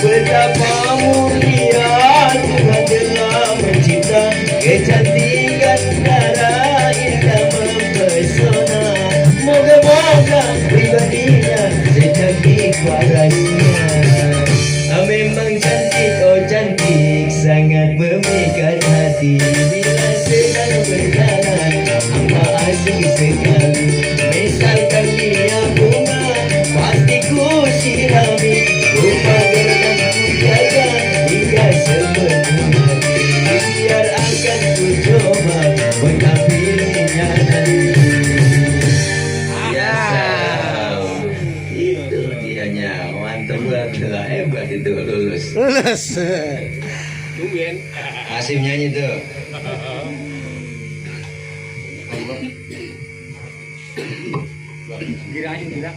Betapa mulia Tuhan telah mencipta kecantikan darah indah mempesona. Moga-moga pribadinya secantik parasnya. Memang cantik, oh cantik, sangat memikat hati. Bila sedang berjalan, hamba asing sekali. Misalkan dia bunga, pasti ku sirami. Ku pagar dan ku jaga hingga sepenuh hati. Biar akan ku coba menghampirinya nanti. Itu dianya, mantap banget, hebat itu lulus. Tungguin. Asim nyanyi tuh. Kira aja kira.